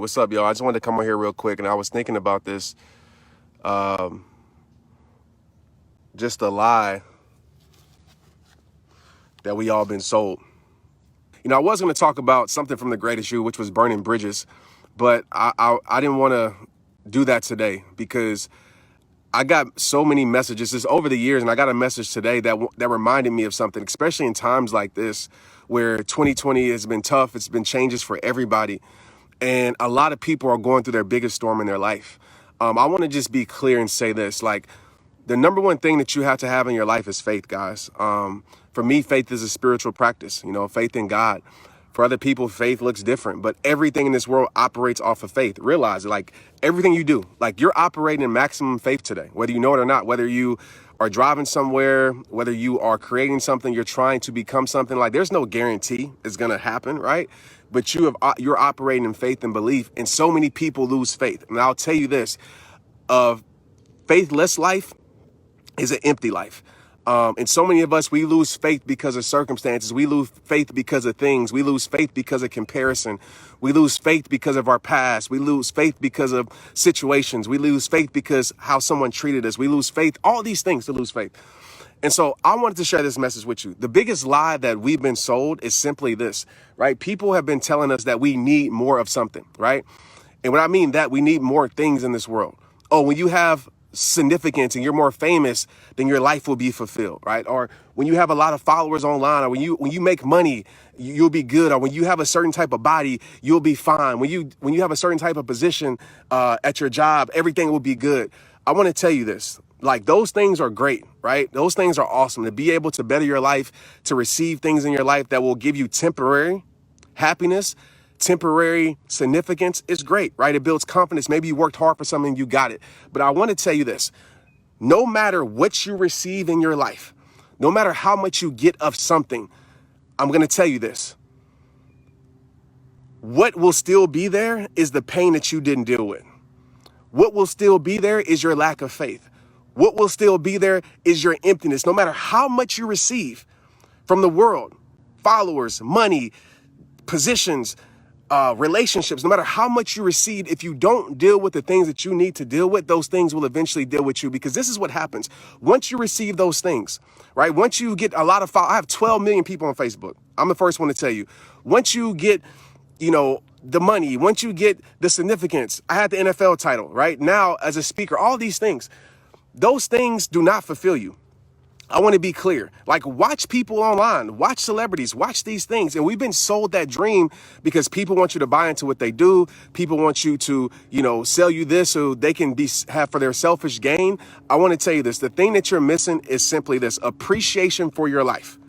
What's up, y'all? I just wanted to come on here real quick, and I was thinking about this, just a lie that we all been sold. I was going to talk about something from The Greatest You, which was burning bridges, but I didn't want to do that today because I got so many messages just over the years, and I got a message today that reminded me of something, especially in times like this, where 2020 has been tough. It's been changes for everybody, and a lot of people are going through their biggest storm in their life. I want to just be clear and say this, like, the number one thing that you have to have in your life is faith, guys. For me, faith is a spiritual practice, faith in God. For other people, faith looks different, but everything in this world operates off of faith. Realize it, like everything you do, like you're operating in maximum faith today, whether you know it or not, whether you are driving somewhere, whether you are creating something, you're trying to become something. Like there's no guarantee it's going to happen, right? But you're operating in faith and belief, and so many people lose faith. And I'll tell you this, a faithless life is an empty life. And so many of us, we lose faith because of circumstances. We lose faith because of things. We lose faith because of comparison. We lose faith because of our past. We lose faith because of situations. We lose faith because how someone treated us. We lose faith, all these things to lose faith. And so I wanted to share this message with you. The biggest lie that we've been sold is simply this, right? People have been telling us that we need more of something, right? And when I mean that, we need more things in this world. Oh, when you have significance and you're more famous, then your life will be fulfilled, right? Or when you have a lot of followers online, or when you make money, you'll be good. Or when you have a certain type of body, you'll be fine. When you have a certain type of position at your job, everything will be good. I want to tell you this, like those things are great, right? Those things are awesome. To be able to better your life, to receive things in your life that will give you temporary happiness, temporary significance is great, right? It builds confidence. Maybe you worked hard for something, you got it. But I want to tell you this, no matter what you receive in your life, no matter how much you get of something, I'm going to tell you this. What will still be there is the pain that you didn't deal with. What will still be there is your lack of faith. What will still be there is your emptiness. No matter how much you receive from the world, followers, money, positions, relationships, no matter how much you receive, if you don't deal with the things that you need to deal with, those things will eventually deal with you, because this is what happens. Once you receive those things, right? Once you get a lot of followers, I have 12 million people on Facebook. I'm the first one to tell you. Once you get, the money, once you get the significance, I had the NFL title, right? Now as a speaker, all these things, those things do not fulfill you. I want to be clear, like watch people online, watch celebrities, watch these things. And we've been sold that dream because people want you to buy into what they do. People want you to, sell you this so they can have for their selfish gain. I want to tell you this. The thing that you're missing is simply this: appreciation for your life.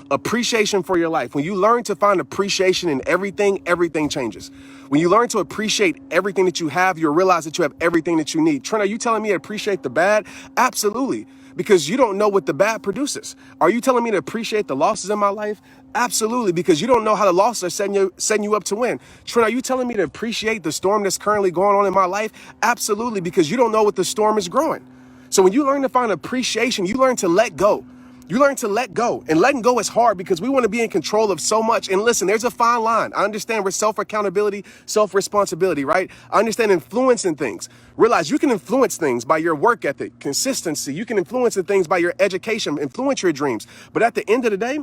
Appreciation for your life. When you learn to find appreciation in everything, everything changes. When you learn to appreciate everything that you have, you'll realize that you have everything that you need. Trent, are you telling me to appreciate the bad? Absolutely. Because you don't know what the bad produces. Are you telling me to appreciate the losses in my life? Absolutely, because you don't know how the losses are setting you up to win. Trent, are you telling me to appreciate the storm that's currently going on in my life? Absolutely, because you don't know what the storm is growing. So when you learn to find appreciation, you learn to let go. You learn to let go, and letting go is hard because we want to be in control of so much. And listen, there's a fine line. I understand we're self-accountability, self-responsibility, right? I understand influencing things. Realize you can influence things by your work ethic, consistency. You can influence the things by your education, influence your dreams. But at the end of the day,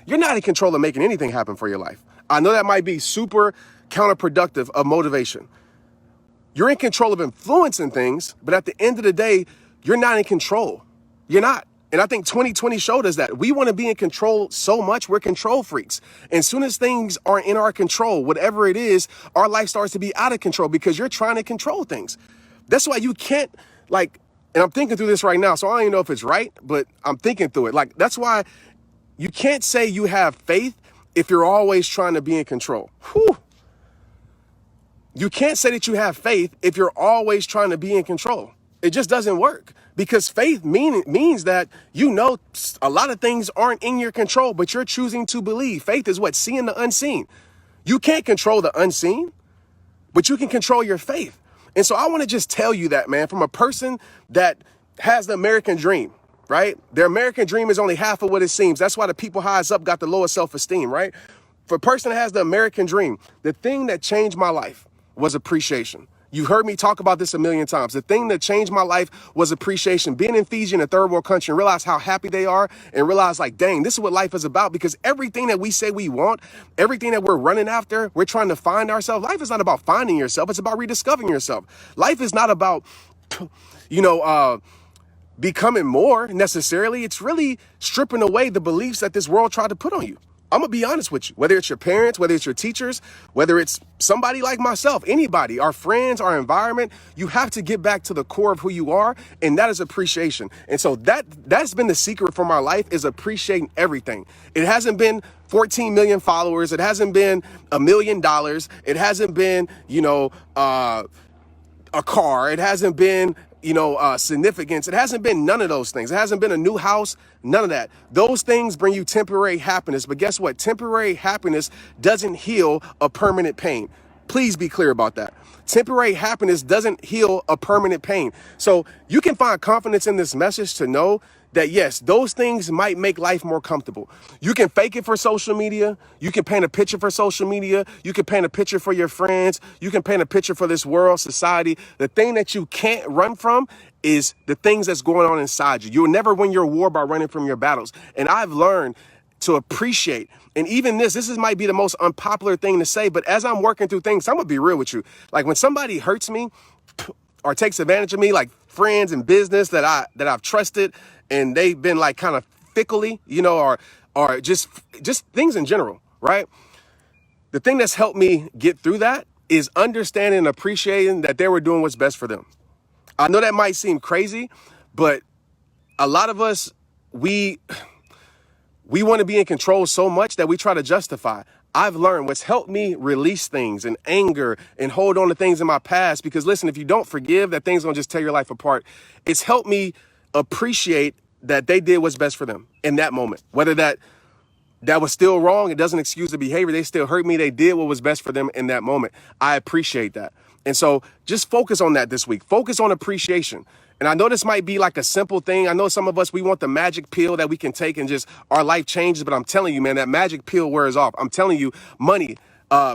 you're not in control of making anything happen for your life. I know that might be super counterproductive of motivation. You're in control of influencing things, but at the end of the day, you're not in control. You're not. And I think 2020 showed us that we want to be in control so much. We're control freaks. And as soon as things aren't in our control, whatever it is, our life starts to be out of control because you're trying to control things. That's why you can't, and I'm thinking through this right now, so I don't even know if it's right, but I'm thinking through it. That's why you can't say you have faith if you're always trying to be in control. Whew. You can't say that you have faith if you're always trying to be in control. It just doesn't work, because faith means that a lot of things aren't in your control, but you're choosing to believe. Faith is what? Seeing the unseen. You can't control the unseen, but you can control your faith. And so I want to just tell you that, man, from a person that has the American dream, right? Their American dream is only half of what it seems. That's why the people highest up got the lowest self-esteem, right? For a person that has the American dream, the thing that changed my life, was appreciation. You've heard me talk about this a million times. The thing that changed my life was appreciation. Being in Fiji, in a third world country, and realize how happy they are, and realize like, dang, this is what life is about. Because everything that we say we want, everything that we're running after, we're trying to find ourselves. Life is not about finding yourself. It's about rediscovering yourself. Life is not about, becoming more necessarily. It's really stripping away the beliefs that this world tried to put on you. I'm gonna be honest with you, whether it's your parents, whether it's your teachers, whether it's somebody like myself, anybody, our friends, our environment, you have to get back to the core of who you are, and that is appreciation. And so that's been the secret for my life, is appreciating everything. It hasn't been 14 million followers. It hasn't been $1 million. It hasn't been, a car. It hasn't been, significance. It hasn't been none of those things. It hasn't been a new house, none of that. Those things bring you temporary happiness. But guess what? Temporary happiness doesn't heal a permanent pain. Please be clear about that. Temporary happiness doesn't heal a permanent pain. So you can find confidence in this message to know that, yes, those things might make life more comfortable. You can fake it for social media. You can paint a picture for social media. You can paint a picture for your friends. You can paint a picture for this world, society. The thing that you can't run from is the things that's going on inside you. You'll never win your war by running from your battles. And I've learned to appreciate, and even might be the most unpopular thing to say, but as I'm working through things, I'm gonna be real with you. Like when somebody hurts me or takes advantage of me, like friends and business that I've trusted, and they've been like kind of fickly, or just things in general, right? The thing that's helped me get through that is understanding and appreciating that they were doing what's best for them. I know that might seem crazy, but a lot of us, we want to be in control so much that we try to justify. I've learned what's helped me release things and anger and hold on to things in my past. Because listen, if you don't forgive, that thing's gonna just tear your life apart. It's helped me appreciate that they did what's best for them in that moment. Whether that was still wrong, it doesn't excuse the behavior. They still hurt me. They did what was best for them in that moment. I appreciate that. And so just focus on that this week. Focus on appreciation. And I know this might be like a simple thing. I know some of us, we want the magic pill that we can take and just our life changes. But I'm telling you, man, that magic pill wears off. I'm telling you, money,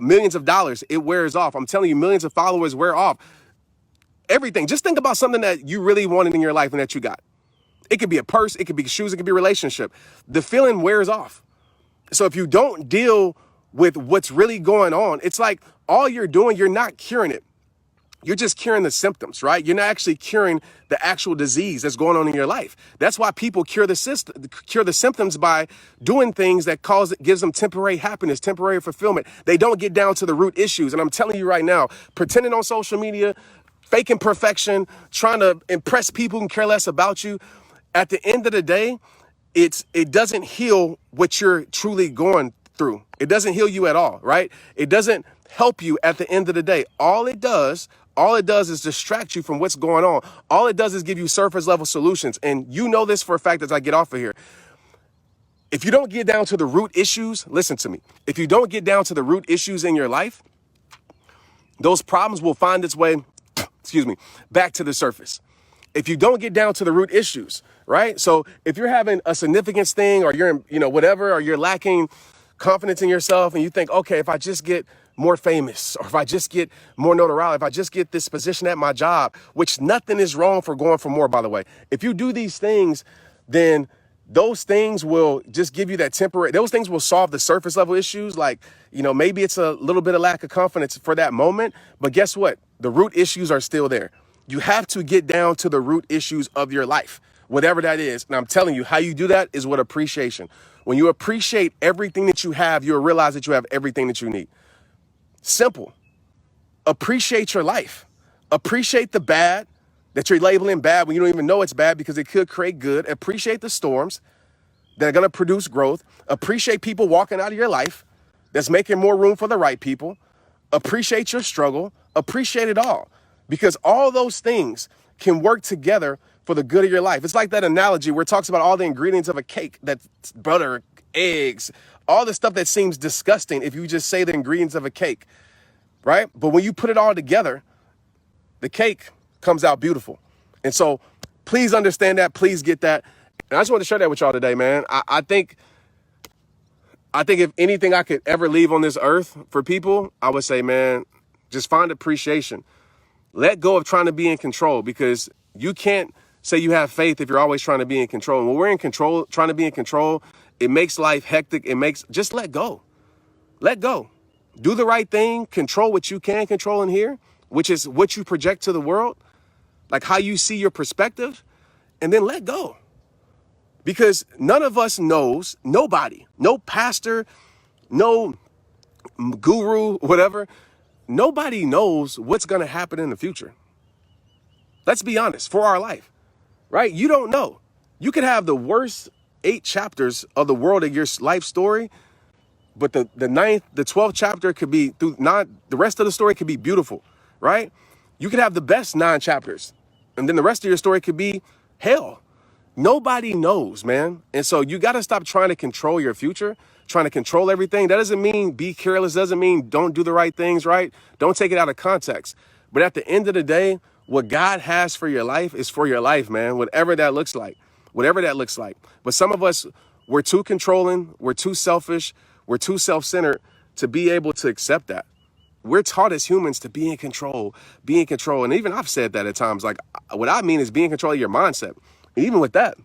millions of dollars, it wears off. I'm telling you, millions of followers wear off. Everything. Just think about something that you really wanted in your life and that you got. It could be a purse. It could be shoes. It could be a relationship. The feeling wears off. So if you don't deal with what's really going on, it's like all you're doing, you're not curing it. You're just curing the symptoms, right? You're not actually curing the actual disease that's going on in your life. That's why people cure the symptoms by doing things that gives them temporary happiness, temporary fulfillment. They don't get down to the root issues. And I'm telling you right now, pretending on social media, faking perfection, trying to impress people who can care less about you. At the end of the day, it doesn't heal what you're truly going through. It doesn't heal you at all, right? It doesn't help you at the end of the day. All it does is distract you from what's going on. All it does is give you surface level solutions. And you know this for a fact as I get off of here. If you don't get down to the root issues, listen to me. If you don't get down to the root issues in your life, those problems will find its way, back to the surface. If you don't get down to the root issues, right? So if you're having a significance thing or you're, whatever, or you're lacking confidence in yourself and you think, okay, if I just get more famous, or if I just get more notoriety, if I just get this position at my job, which nothing is wrong for going for more, by the way. If you do these things, then those things will just give you that those things will solve the surface level issues. Like, maybe it's a little bit of lack of confidence for that moment, but guess what? The root issues are still there. You have to get down to the root issues of your life, whatever that is. And I'm telling you, how you do that is with appreciation. When you appreciate everything that you have, you'll realize that you have everything that you need. Simple. Appreciate your life. Appreciate the bad that you're labeling bad when you don't even know it's bad because it could create good. Appreciate the storms that are going to produce growth. Appreciate people walking out of your life that's making more room for the right people. Appreciate your struggle. Appreciate it all, because all those things can work together for the good of your life. It's like that analogy where it talks about all the ingredients of a cake, that's butter, eggs, all the stuff that seems disgusting if you just say the ingredients of a cake, right? But when you put it all together, the cake comes out beautiful. And so please understand that. Please get that. And I just want to share that with y'all today, man. I think if anything I could ever leave on this earth for people, I would say, man, Just find appreciation. Let go of trying to be in control, because you can't say you have faith if you're always trying to be in control. And when we're in control, trying to be in control, it makes life hectic. Just let go. Let go. Do the right thing. Control what you can control in here, which is what you project to the world, like how you see your perspective, and then let go. Because none of us knows, nobody, no pastor, no guru, whatever, nobody knows what's going to happen in the future. Let's be honest, for our life, right? You don't know. You could have the worst 8 chapters of the world of your life story, but the 9th, the 12th chapter could be the rest of the story could be beautiful, right? You could have the best 9 chapters, and then the rest of your story could be hell. Nobody knows, man. And so you got to stop trying to control your future, trying to control everything. That doesn't mean be careless, doesn't mean don't do the right things, right? Don't take it out of context. But at the end of the day, what God has for your life is for your life, man, whatever that looks like, whatever that looks like. But some of us, we're too controlling, we're too selfish, we're too self-centered to be able to accept that. We're taught as humans to be in control, be in control. And even I've said that at times, like what I mean is be in control of your mindset. And even with that,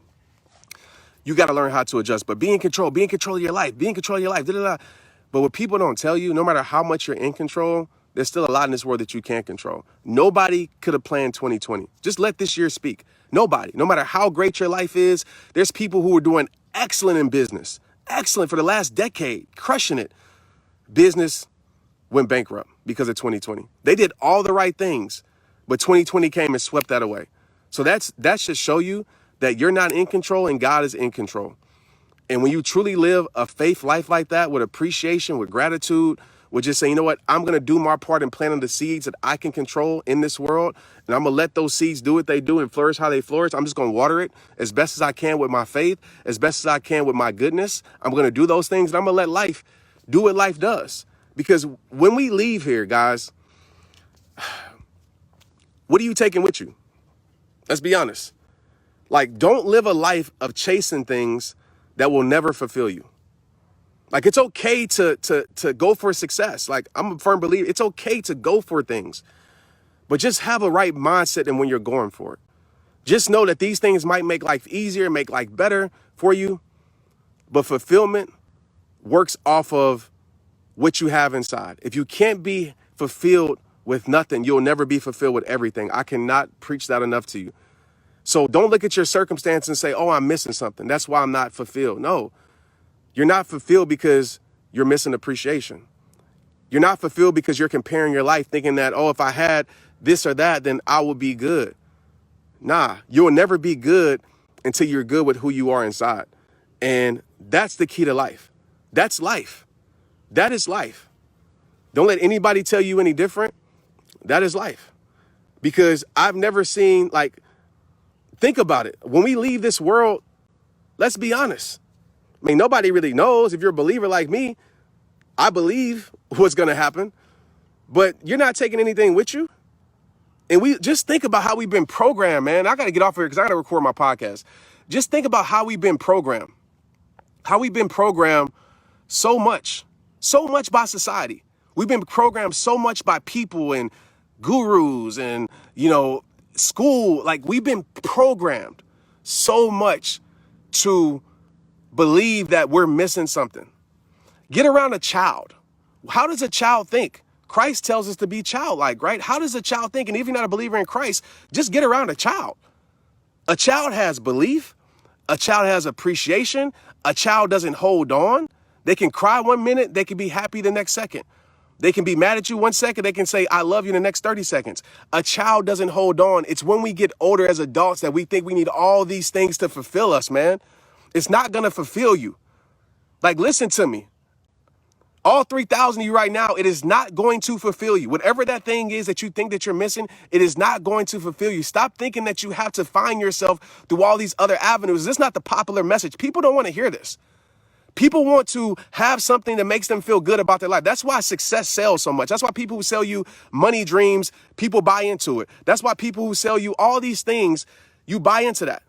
you got to learn how to adjust. But be in control of your life, be in control of your life. Da, da, da. But what people don't tell you, no matter how much you're in control, there's still a lot in this world that you can't control. Nobody could have planned 2020. Just let this year speak. Nobody, no matter how great your life is, there's people who are doing excellent in business, excellent for the last decade, crushing it. Business went bankrupt because of 2020. They did all the right things, but 2020 came and swept that away. So that should show you that you're not in control and God is in control. And when you truly live a faith life like that, with appreciation, with gratitude, with just saying, you know what, I'm going to do my part in planting the seeds that I can control in this world. And I'm going to let those seeds do what they do and flourish how they flourish. I'm just going to water it as best as I can with my faith, as best as I can with my goodness. I'm going to do those things, and I'm going to let life do what life does. Because when we leave here, guys, what are you taking with you? Let's be honest. Like, don't live a life of chasing things that will never fulfill you. Like, it's okay to go for success. Like, I'm a firm believer. It's okay to go for things, but just have a right mindset in when you're going for it. Just know that these things might make life easier, make life better for you, but fulfillment works off of what you have inside. If you can't be fulfilled with nothing, you'll never be fulfilled with everything. I cannot preach that enough to you. So don't look at your circumstance and say, oh, I'm missing something. That's why I'm not fulfilled. No, you're not fulfilled because you're missing appreciation. You're not fulfilled because you're comparing your life thinking that, oh, if I had this or that, then I will be good. Nah, you'll never be good until you're good with who you are inside. And that's the key to life. That's life. That is life. Don't let anybody tell you any different. That is life. Because I've never seen, like, think about it. When we leave this world, let's be honest. I mean, nobody really knows. If you're a believer like me, I believe what's going to happen, but you're not taking anything with you. And we just think about how we've been programmed, man. I got to get off here because I got to record my podcast. Just think about how we've been programmed, so much by society. We've been programmed so much by people and gurus and, school. Like, we've been programmed so much to believe that we're missing something. Get around a child. How does a child think? Christ tells us to be childlike, right? How does a child think? And if you're not a believer in Christ, just get around a child. A child has belief. A child has appreciation. A child doesn't hold on. They can cry 1 minute. They can be happy the next second. They can be mad at you 1 second. They can say, I love you in the next 30 seconds. A child doesn't hold on. It's when we get older as adults that we think we need all these things to fulfill us, man. It's not going to fulfill you. Like, listen to me. All 3,000 of you right now, it is not going to fulfill you. Whatever that thing is that you think that you're missing, it is not going to fulfill you. Stop thinking that you have to find yourself through all these other avenues. This is not the popular message. People don't want to hear this. People want to have something that makes them feel good about their life. That's why success sells so much. That's why people who sell you money dreams, people buy into it. That's why people who sell you all these things, you buy into that,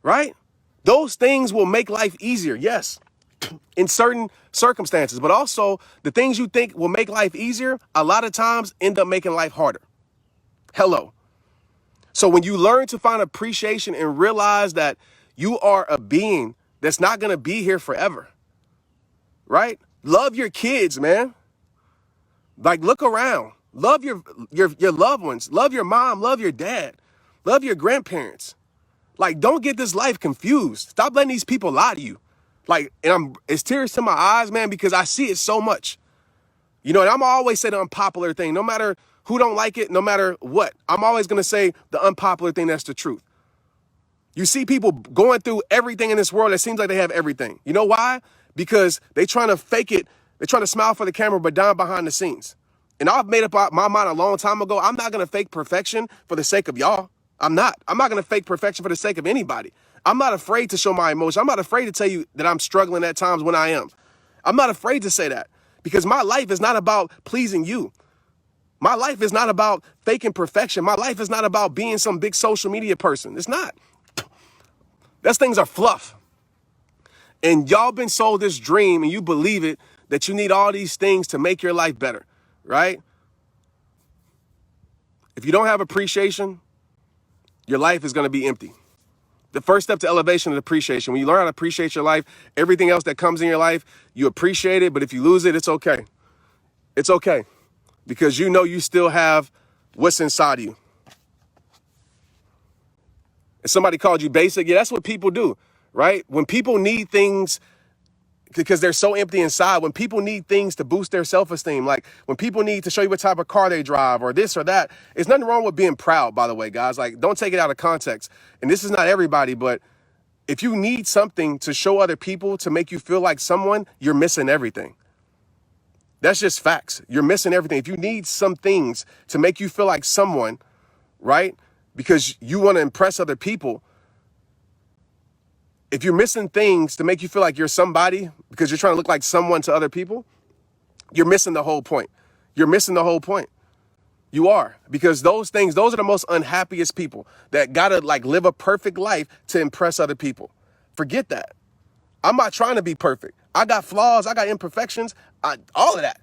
right? Those things will make life easier, yes. in certain circumstances, but also the things you think will make life easier, a lot of times end up making life harder. Hello. So when you learn to find appreciation and realize that you are a being that's not going to be here forever, right? Love your kids, man. Like, look around. Love your loved ones. Love your mom. Love your dad. Love your grandparents. Like, don't get this life confused. Stop letting these people lie to you. Like, and it's tears to my eyes, man, because I see it so much. You know, and I'm always say the unpopular thing, no matter who don't like it, no matter what. I'm always going to say the unpopular thing that's the truth. You see people going through everything in this world that seems like they have everything. You know why? Because they trying to fake it. They're trying to smile for the camera, but down behind the scenes. And I've made up my mind a long time ago. I'm not going to fake perfection for the sake of y'all. I'm not going to fake perfection for the sake of anybody. I'm not afraid to show my emotion. I'm not afraid to tell you that I'm struggling at times when I am. I'm not afraid to say that because my life is not about pleasing you. My life is not about faking perfection. My life is not about being some big social media person. It's not. Those things are fluff. And y'all been sold this dream and you believe it, that you need all these things to make your life better, right? If you don't have appreciation, your life is going to be empty. The first step to elevation is appreciation. When you learn how to appreciate your life, everything else that comes in your life, you appreciate it. But if you lose it, it's okay. It's okay. Because you know you still have what's inside of you. If somebody called you basic, yeah, that's what people do, right? When people need things because they're so empty inside, when people need things to boost their self-esteem, like when people need to show you what type of car they drive or this or that, there's nothing wrong with being proud, by the way, guys. Like, don't take it out of context. And this is not everybody, but if you need something to show other people to make you feel like someone, you're missing everything. That's just facts. You're missing everything. If you need some things to make you feel like someone, right? Because you want to impress other people. If you're missing things to make you feel like you're somebody because you're trying to look like someone to other people, you're missing the whole point. You're missing the whole point. You are, because those things, those are the most unhappiest people that got to like live a perfect life to impress other people. Forget that. I'm not trying to be perfect. I got flaws. I got imperfections. All of that.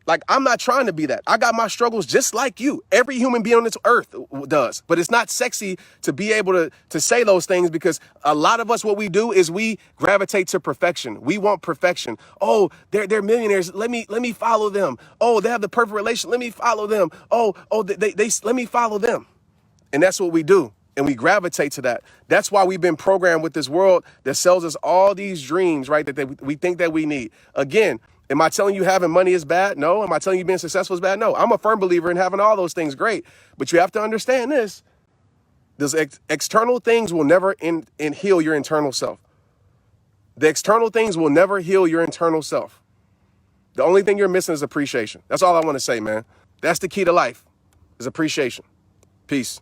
Like, I'm not trying to be that. I got my struggles just like you. Every human being on this earth does. But it's not sexy to be able to say those things because a lot of us, what we do is we gravitate to perfection. We want perfection. Oh, they're millionaires. Let me follow them. Oh, they have the perfect relation. Let me follow them. Oh, they let me follow them. And that's what we do. And we gravitate to that. That's why we've been programmed with this world that sells us all these dreams, right? That we think that we need. Again, am I telling you having money is bad? No. Am I telling you being successful is bad? No. I'm a firm believer in having all those things great. But you have to understand this. Those external things will never heal your internal self. The external things will never heal your internal self. The only thing you're missing is appreciation. That's all I want to say, man. That's the key to life, is appreciation. Peace.